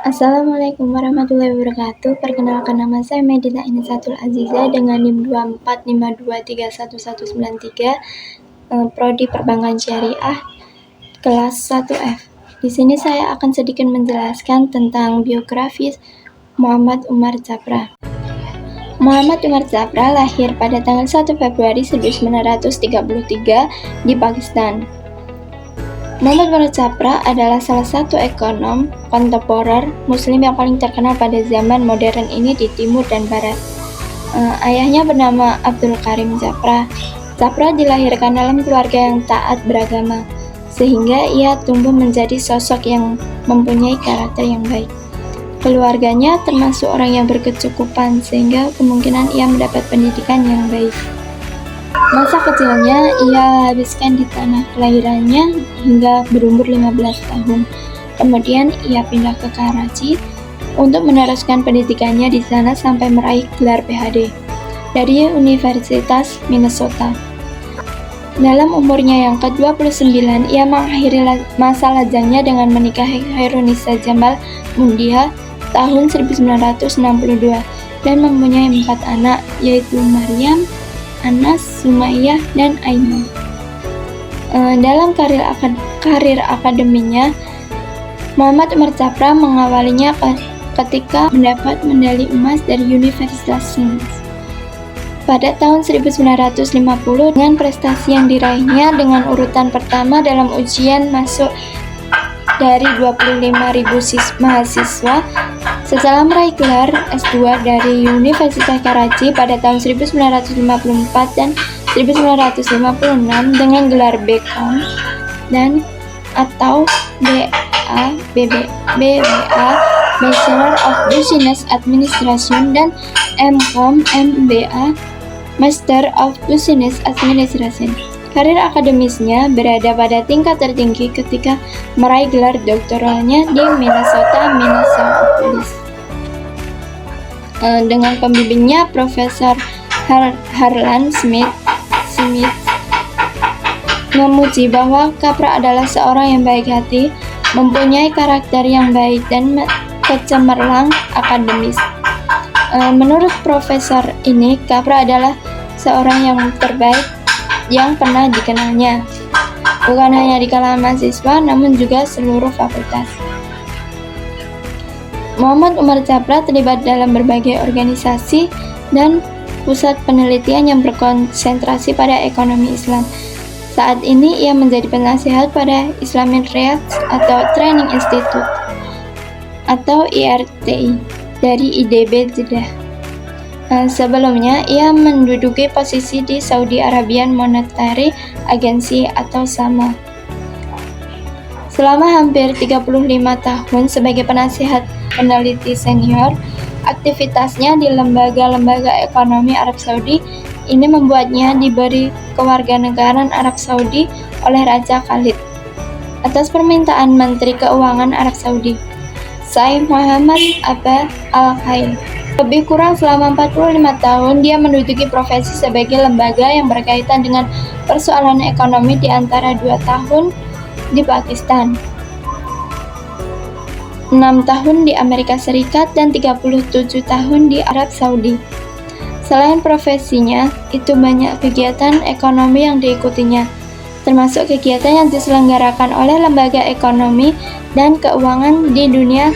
Assalamualaikum warahmatullahi wabarakatuh. Perkenalkan, nama saya Medina Inisatul Aziza dengan NIM 2452311193, Prodi Perbankan Syariah kelas 1F. Di sini saya akan sedikit menjelaskan tentang biografis Muhammad Umar Japra. Muhammad Umar Japra lahir pada tanggal 1 Februari 1933 di Pakistan. Muhammad Umar Japra adalah salah satu ekonom kontemporer Muslim yang paling terkenal pada zaman modern ini di Timur dan Barat. Ayahnya bernama Abdul Karim Japra. Japra dilahirkan dalam keluarga yang taat beragama, sehingga ia tumbuh menjadi sosok yang mempunyai karakter yang baik. Keluarganya termasuk orang yang berkecukupan, sehingga kemungkinan ia mendapat pendidikan yang baik. Masa kecilnya ia habiskan di tanah kelahirannya hingga berumur 15 tahun. Kemudian ia pindah ke Karachi untuk meneruskan pendidikannya di sana sampai meraih gelar PhD dari Universitas Minnesota. Dalam umurnya yang ke-29, ia mengakhiri masa lajangnya dengan menikahi Khairunisa Jamal Mundia tahun 1962 dan mempunyai 4 anak, yaitu Maryam, Anas, Sumayyah, dan Aiman. Dalam karir akademinya, Muhammad Umar Japra mengawalinya ketika mendapat medali emas dari Universitas Science pada tahun 1950 dengan prestasi yang diraihnya dengan urutan pertama dalam ujian masuk dari 25.000 mahasiswa. Setelah meraih gelar S2 dari Universitas Karachi pada tahun 1954 dan 1956 dengan gelar BCom dan atau BBA Bachelor of Business Administration dan MCom MBA Master of Business Administration. Karir akademisnya berada pada tingkat tertinggi ketika meraih gelar doktoralnya di Minneapolis. Dengan pembimbingnya Profesor Harlan Smith memuji bahwa Japra adalah seorang yang baik hati, mempunyai karakter yang baik dan kecemerlang akademis. Menurut profesor ini, Japra adalah seorang yang terbaik yang pernah dikenalnya, bukan hanya di kalangan mahasiswa, namun juga seluruh fakultas. Muhammad Umar Japra terlibat dalam berbagai organisasi dan pusat penelitian yang berkonsentrasi pada ekonomi Islam. Saat ini ia menjadi penasihat pada Islamic Research atau Training Institute atau IRTI dari IDB Jeddah. Sebelumnya, ia menduduki posisi di Saudi Arabian Monetary Agency atau SAMA. Selama hampir 35 tahun sebagai penasihat peneliti senior, aktivitasnya di lembaga-lembaga ekonomi Arab Saudi ini membuatnya diberi kewarganegaraan Arab Saudi oleh Raja Khalid atas permintaan Menteri Keuangan Arab Saudi, Syekh Muhammad Abba Al-Khair. Lebih kurang selama 45 tahun dia menduduki profesi sebagai lembaga yang berkaitan dengan persoalan ekonomi di antara 2 tahun di Pakistan, 6 tahun di Amerika Serikat, dan 37 tahun di Arab Saudi. Selain profesinya, itu banyak kegiatan ekonomi yang diikutinya, termasuk kegiatan yang diselenggarakan oleh lembaga ekonomi dan keuangan di dunia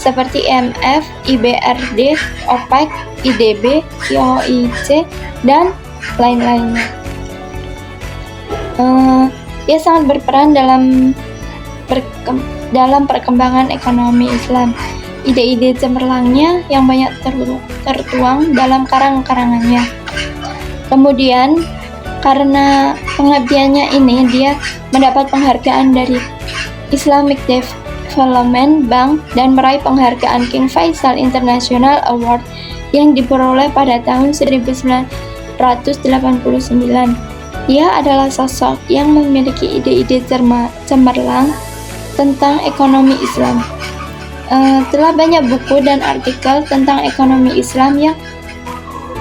seperti IMF, IBRD, OPEC, IDB, IOIC, dan lain-lainnya. Ia sangat berperan dalam perkembangan ekonomi Islam. Ide-ide cemerlangnya yang banyak tertuang dalam karang-karangannya. Kemudian, karena pengabdiannya ini, dia mendapat penghargaan dari Islamic Development Bank dan meraih penghargaan King Faisal International Award yang diperoleh pada tahun 1989. Dia adalah sosok yang memiliki ide-ide cemerlang tentang ekonomi Islam. Telah banyak buku dan artikel tentang ekonomi Islam yang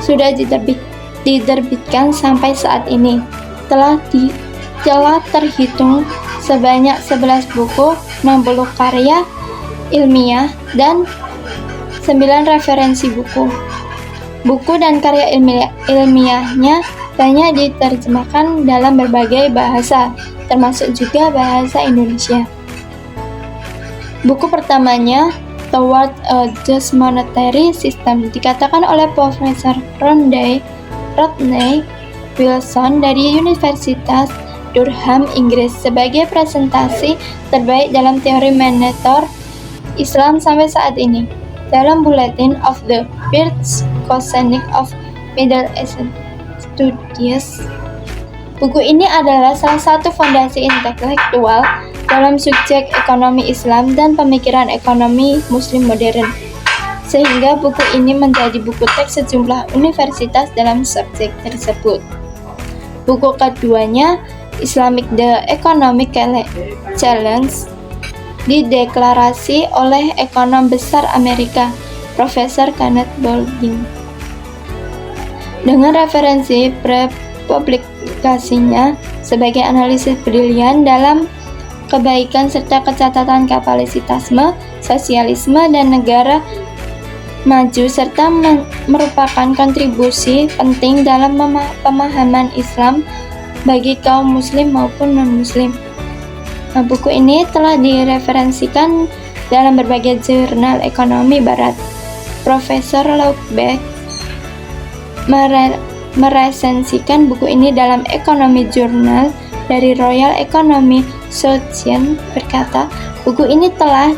sudah diterbitkan sampai saat ini. Telah terhitung sebanyak 11 buku, 60 karya, ilmiah, dan 9 referensi buku. Buku dan karya ilmiahnya banyak diterjemahkan dalam berbagai bahasa, termasuk juga bahasa Indonesia. Buku pertamanya, Toward a Just Monetary System, dikatakan oleh Profesor Rodney Wilson dari Universitas Durham, Inggris, sebagai presentasi terbaik dalam teori moneter Islam sampai saat ini. Dalam Bulletin of the First Council of Middle East Studies, buku ini adalah salah satu fondasi intelektual dalam subjek ekonomi Islam dan pemikiran ekonomi Muslim modern, sehingga buku ini menjadi buku teks sejumlah universitas dalam subjek tersebut. Buku keduanya, Islamic The Economic Challenge, dideklarasi oleh ekonom besar Amerika, Profesor Kenneth Boulding. Dengan referensi publikasinya sebagai analisis brilian dalam kebaikan serta kecatatan kapitalisme, sosialisme, dan negara maju, serta merupakan kontribusi penting dalam pemahaman Islam bagi kaum muslim maupun non-muslim. Buku ini telah direferensikan dalam berbagai jurnal ekonomi barat. Profesor Loubet meresensikan buku ini dalam Economy Journal dari Royal Economic Society, berkata, buku ini telah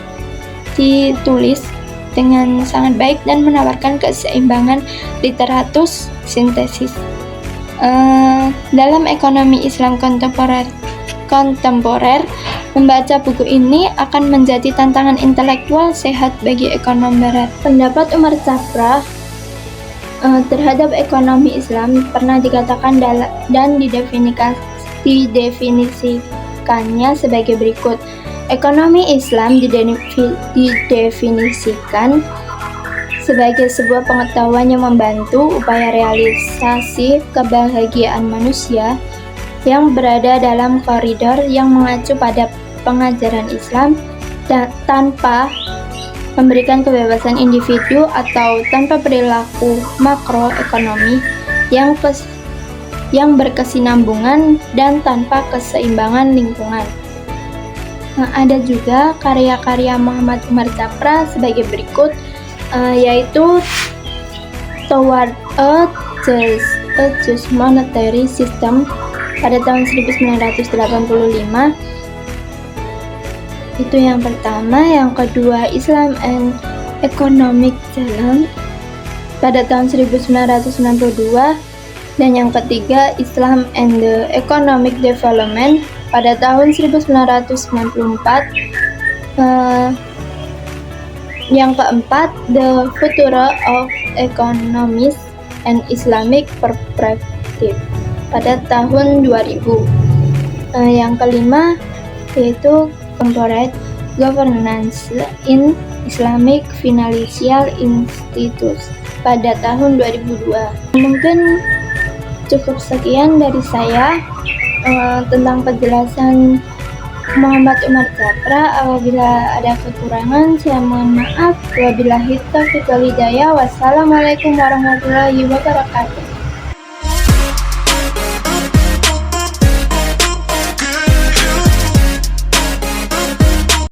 ditulis dengan sangat baik dan menawarkan keseimbangan literatur sintesis. Dalam ekonomi Islam kontemporer, membaca buku ini akan menjadi tantangan intelektual sehat bagi ekonom barat. Pendapat Umar Chapra terhadap ekonomi Islam pernah dikatakan dan didefinisikannya sebagai berikut. Ekonomi Islam didefinisikan sebagai sebuah pengetahuan yang membantu upaya realisasi kebahagiaan manusia yang berada dalam koridor yang mengacu pada pengajaran Islam dan tanpa memberikan kebebasan individu atau tanpa perilaku makroekonomi yang berkesinambungan dan tanpa keseimbangan lingkungan. Ada juga karya-karya Muhammad Umar Chapra sebagai berikut, yaitu Toward a Just Monetary System pada tahun 1985. Itu yang pertama. Yang kedua, Islam and Economic Challenge pada tahun 1992. Dan yang ketiga, Islam and the Economic Development pada tahun 1994. Yang keempat, The Future of Economics and Islamic Perspective pada tahun 2000. Yang kelima yaitu Corporate Governance in Islamic Financial Institutes pada tahun 2002. Mungkin cukup sekian dari saya tentang penjelasan Muhammad Umar Chapra. Apabila ada kekurangan, saya mohon maaf. Wabillahi taufiq wal hidayah. Wassalamualaikum warahmatullahi wabarakatuh.